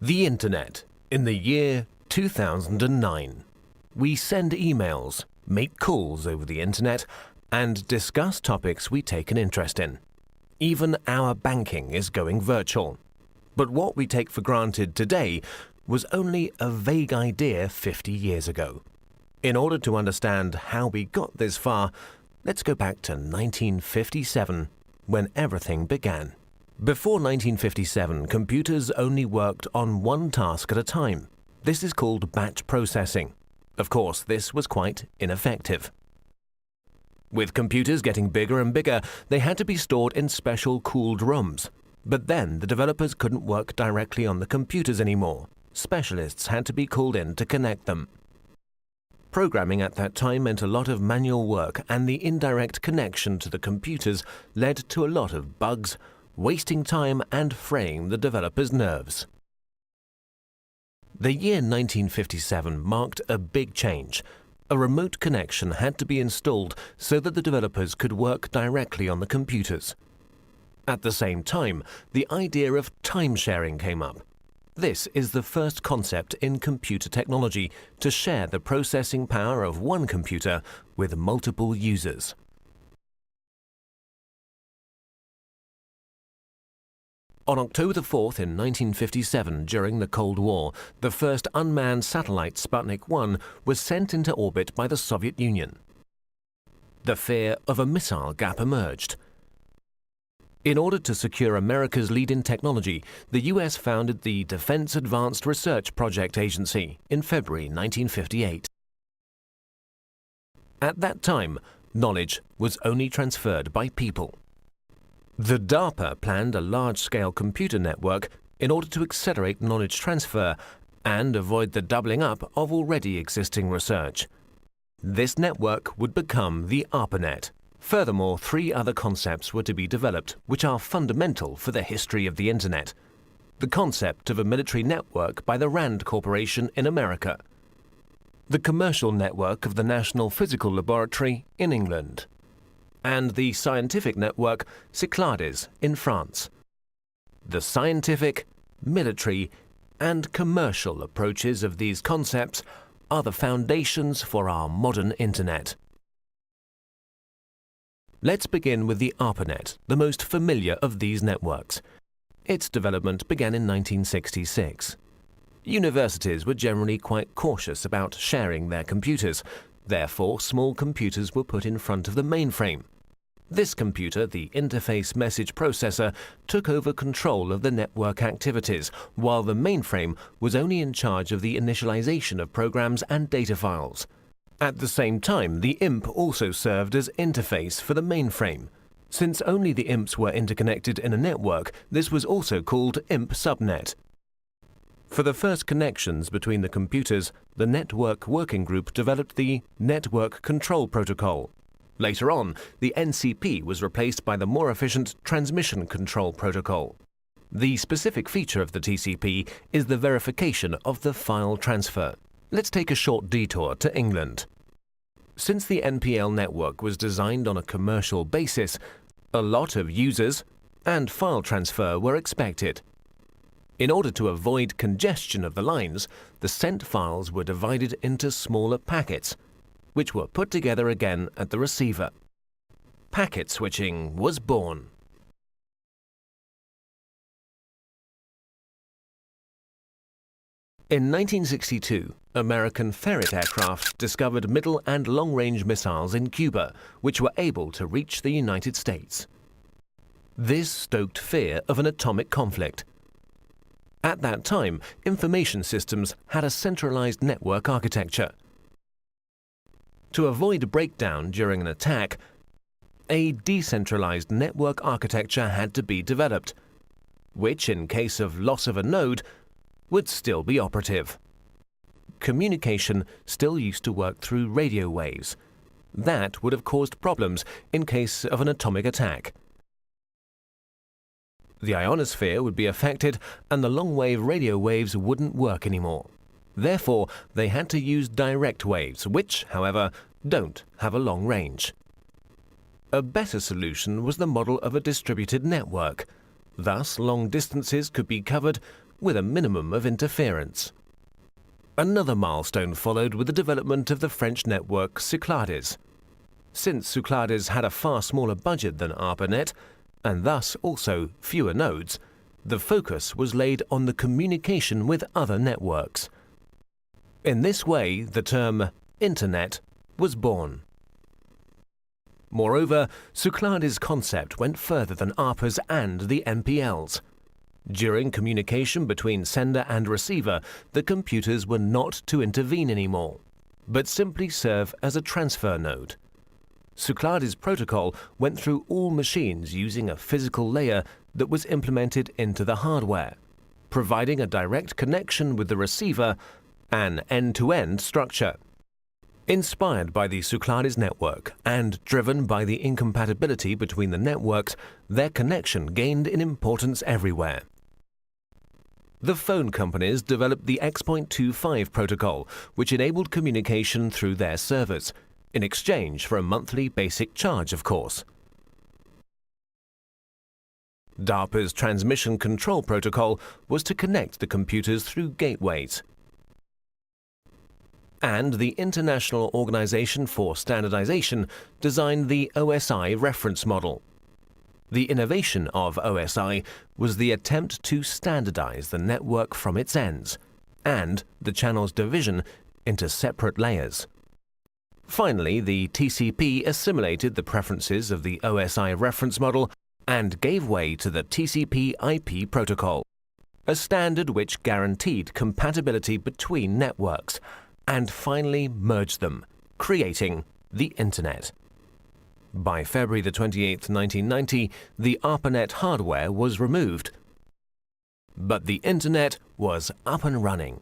The Internet in the year 2009. We send emails, make calls over the Internet, and discuss topics we take an interest in. Even our banking is going virtual. But what we take for granted today was only a vague idea 50 years ago. In order to understand how we got this far, let's go back to 1957, when everything began. Before 1957, computers only worked on one task at a time. This is called batch processing. Of course, this was quite ineffective. With computers getting bigger and bigger, they had to be stored in special cooled rooms. But then the developers couldn't work directly on the computers anymore. Specialists had to be called in to connect them. Programming at that time meant a lot of manual work, and the indirect connection to the computers led to a lot of bugs, wasting time and fraying the developers' nerves. The year 1957 marked a big change. A remote connection had to be installed so that the developers could work directly on the computers. At the same time, the idea of time sharing came up. This is the first concept in computer technology to share the processing power of one computer with multiple users. On October 4th in 1957, during the Cold War, the first unmanned satellite Sputnik 1 was sent into orbit by the Soviet Union. The fear of a missile gap emerged. In order to secure America's lead in technology, the US founded the Defense Advanced Research Project Agency in February 1958. At that time, knowledge was only transferred by people. The DARPA planned a large-scale computer network in order to accelerate knowledge transfer and avoid the doubling up of already existing research. This network would become the ARPANET. Furthermore, 3 other concepts were to be developed, which are fundamental for the history of the Internet. The concept of a military network by the RAND Corporation in America. The commercial network of the National Physical Laboratory in England. And the scientific network Cyclades in France. The scientific, military, and commercial approaches of these concepts are the foundations for our modern Internet. Let's begin with the ARPANET, the most familiar of these networks. Its development began in 1966. Universities were generally quite cautious about sharing their computers. Therefore, small computers were put in front of the mainframe. This computer, the interface message processor, took over control of the network activities, while the mainframe was only in charge of the initialization of programs and data files. At the same time, the IMP also served as interface for the mainframe. Since only the IMPs were interconnected in a network, this was also called IMP subnet. For the first connections between the computers, the Network Working Group developed the Network Control Protocol. Later on, the NCP was replaced by the more efficient Transmission Control Protocol. The specific feature of the TCP is the verification of the file transfer. Let's take a short detour to England. Since the NPL network was designed on a commercial basis, a lot of users and file transfer were expected. In order to avoid congestion of the lines, the sent files were divided into smaller packets, which were put together again at the receiver. Packet switching was born. In 1962, American Ferret aircraft discovered middle and long-range missiles in Cuba, which were able to reach the United States. This stoked fear of an atomic conflict. At that time, information systems had a centralized network architecture. To avoid breakdown during an attack, a decentralized network architecture had to be developed, which, in case of loss of a node, would still be operative. Communication still used to work through radio waves. That would have caused problems in case of an atomic attack. The ionosphere would be affected and the long-wave radio waves wouldn't work anymore. Therefore, they had to use direct waves, which, however, don't have a long range. A better solution was the model of a distributed network. Thus, long distances could be covered with a minimum of interference. Another milestone followed with the development of the French network Cyclades. Since Cyclades had a far smaller budget than ARPANET, and thus also fewer nodes, the focus was laid on the communication with other networks. In this way, the term Internet was born. Moreover, Cyclades' concept went further than ARPA's and the MPL's. During communication between sender and receiver, the computers were not to intervene anymore, but simply serve as a transfer node. Cyclades' protocol went through all machines using a physical layer that was implemented into the hardware, providing a direct connection with the receiver, an end-to-end structure. Inspired by the Cyclades network and driven by the incompatibility between the networks, their connection gained in importance everywhere. The phone companies developed the X.25 protocol, which enabled communication through their servers, in exchange for a monthly basic charge, of course. DARPA's transmission control protocol was to connect the computers through gateways. And the International Organization for Standardization designed the OSI reference model. The innovation of OSI was the attempt to standardize the network from its ends, and the channel's division into separate layers. Finally, the TCP assimilated the preferences of the OSI reference model and gave way to the TCP/IP protocol, a standard which guaranteed compatibility between networks, and finally merged them, creating the Internet. By February 28, 1990, the ARPANET hardware was removed, but the Internet was up and running.